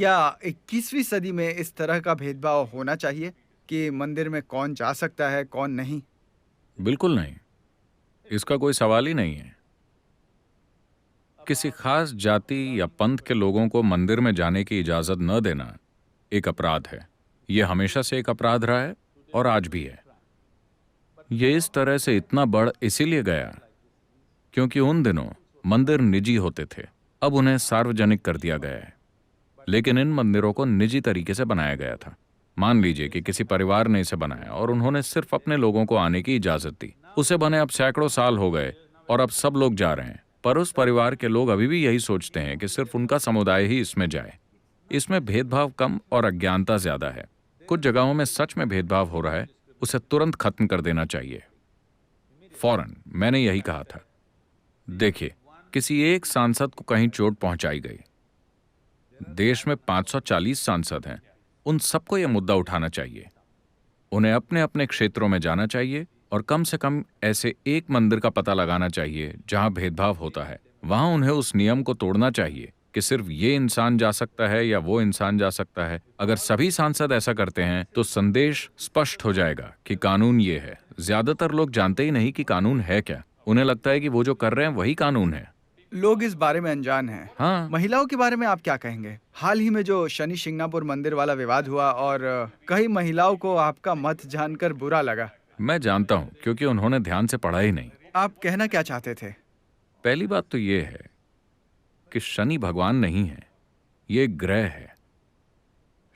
क्या 21वीं सदी में इस तरह का भेदभाव होना चाहिए कि मंदिर में कौन जा सकता है, कौन नहीं? बिल्कुल नहीं। इसका कोई सवाल ही नहीं है। किसी खास जाति या पंथ के लोगों को मंदिर में जाने की इजाजत न देना एक अपराध है। यह हमेशा से एक अपराध रहा है और आज भी है। यह इस तरह से इतना बढ़ इसीलिए गया क्योंकि उन दिनों मंदिर निजी होते थे। अब उन्हें सार्वजनिक कर दिया गया है। लेकिन इन मंदिरों को निजी तरीके से बनाया गया था। मान लीजिए कि किसी परिवार ने इसे बनाया और उन्होंने सिर्फ अपने लोगों को आने की इजाजत दी। उसे बने अब सैकड़ों साल हो गए और अब सब लोग जा रहे हैं, पर उस परिवार के लोग अभी भी यही सोचते हैं कि सिर्फ उनका समुदाय ही इसमें जाए। इसमें भेदभाव कम और अज्ञानता ज्यादा है। कुछ जगहों में सच में भेदभाव हो रहा है, उसे तुरंत खत्म कर देना चाहिए, फौरन। मैंने यही कहा था। देखिए, किसी एक सांसद को कहीं चोट पहुंचाई गई। देश में 540 सांसद हैं। उन सबको यह मुद्दा उठाना चाहिए। उन्हें अपने अपने क्षेत्रों में जाना चाहिए और कम से कम ऐसे एक मंदिर का पता लगाना चाहिए जहां भेदभाव होता है। वहां उन्हें उस नियम को तोड़ना चाहिए कि सिर्फ ये इंसान जा सकता है या वो इंसान जा सकता है। अगर सभी सांसद ऐसा करते हैं तो संदेश स्पष्ट हो जाएगा कि कानून ये है। ज्यादातर लोग जानते ही नहीं कि कानून है क्या। उन्हें लगता है कि वो जो कर रहे हैं वही कानून है। लोग इस बारे में अनजान हैं। हाँ, महिलाओं के बारे में आप क्या कहेंगे? हाल ही में जो शनि शिंगणापुर मंदिर वाला विवाद हुआ और कई महिलाओं को आपका मत जानकर बुरा लगा। मैं जानता हूं क्योंकि उन्होंने ध्यान से पढ़ा ही नहीं। आप कहना क्या चाहते थे? पहली बात तो ये है कि शनि भगवान नहीं है, ये एक ग्रह है।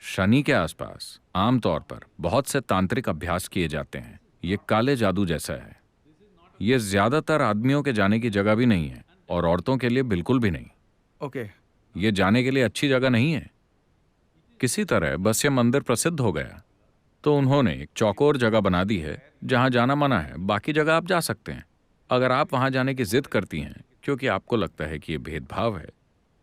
शनि के आसपास आमतौर पर बहुत से तांत्रिक अभ्यास किए जाते हैं। ये काले जादू जैसा है। ये ज्यादातर आदमियों के जाने की जगह भी नहीं है और औरतों के लिए बिल्कुल भी नहीं। ओके। ये जाने के लिए अच्छी जगह नहीं है। किसी तरह बस ये मंदिर प्रसिद्ध हो गया तो उन्होंने एक चौकोर जगह बना दी है जहां जाना मना है। बाकी जगह आप जा सकते हैं। अगर आप वहां जाने की जिद करती हैं क्योंकि आपको लगता है कि ये भेदभाव है,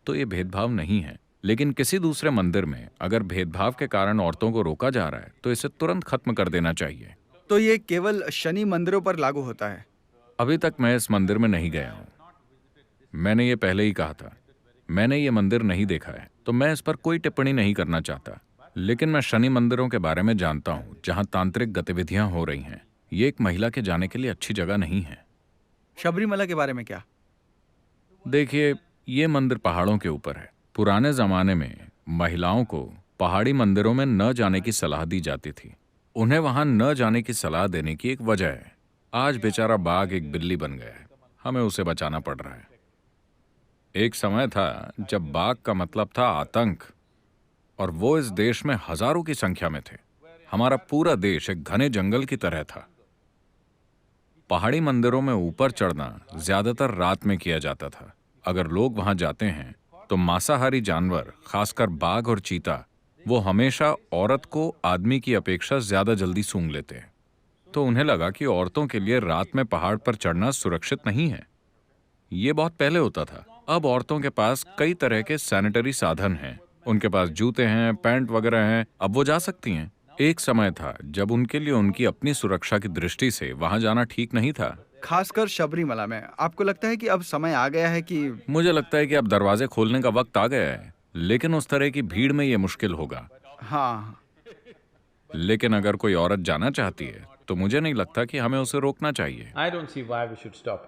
तो ये भेदभाव नहीं है। लेकिन किसी दूसरे मंदिर में अगर भेदभाव के कारण औरतों को रोका जा रहा है तो इसे तुरंत खत्म कर देना चाहिए। तो ये केवल शनि मंदिरों पर लागू होता है? अभी तक मैं इस मंदिर में नहीं गया हूं। मैंने ये पहले ही कहा था। मैंने ये मंदिर नहीं देखा है तो मैं इस पर कोई टिप्पणी नहीं करना चाहता। लेकिन मैं शनि मंदिरों के बारे में जानता हूं जहां तांत्रिक गतिविधियां हो रही हैं। ये एक महिला के जाने के लिए अच्छी जगह नहीं है। शबरीमला के बारे में क्या? देखिए, ये मंदिर पहाड़ों के ऊपर है। पुराने जमाने में महिलाओं को पहाड़ी मंदिरों में न जाने की सलाह दी जाती थी। उन्हें वहां न जाने की सलाह देने की एक वजह है। आज बेचारा बाघ एक बिल्ली बन गया है। हमें उसे बचाना पड़ रहा है। एक समय था जब बाघ का मतलब था आतंक, और वो इस देश में हजारों की संख्या में थे। हमारा पूरा देश एक घने जंगल की तरह था। पहाड़ी मंदिरों में ऊपर चढ़ना ज्यादातर रात में किया जाता था। अगर लोग वहां जाते हैं तो मांसाहारी जानवर, खासकर बाघ और चीता, वो हमेशा औरत को आदमी की अपेक्षा ज्यादा जल्दी सूंघ लेते हैं। तो उन्हें लगा कि औरतों के लिए रात में पहाड़ पर चढ़ना सुरक्षित नहीं है। ये बहुत पहले होता था। अब औरतों के पास कई तरह के सैनिटरी साधन हैं। उनके पास जूते हैं, पैंट वगैरह हैं। अब वो जा सकती हैं। एक समय था जब उनके लिए उनकी अपनी सुरक्षा की दृष्टि से वहां जाना ठीक नहीं था। खासकर शबरीमला में आपको लगता है कि अब समय आ गया है कि? मुझे लगता है कि अब दरवाजे खोलने का वक्त आ गया है, लेकिन उस तरह की भीड़ में ये मुश्किल होगा। हाँ। लेकिन अगर कोई औरत जाना चाहती है तो मुझे नहीं लगता कि हमें उसे रोकना चाहिए। I don't see why we should stop.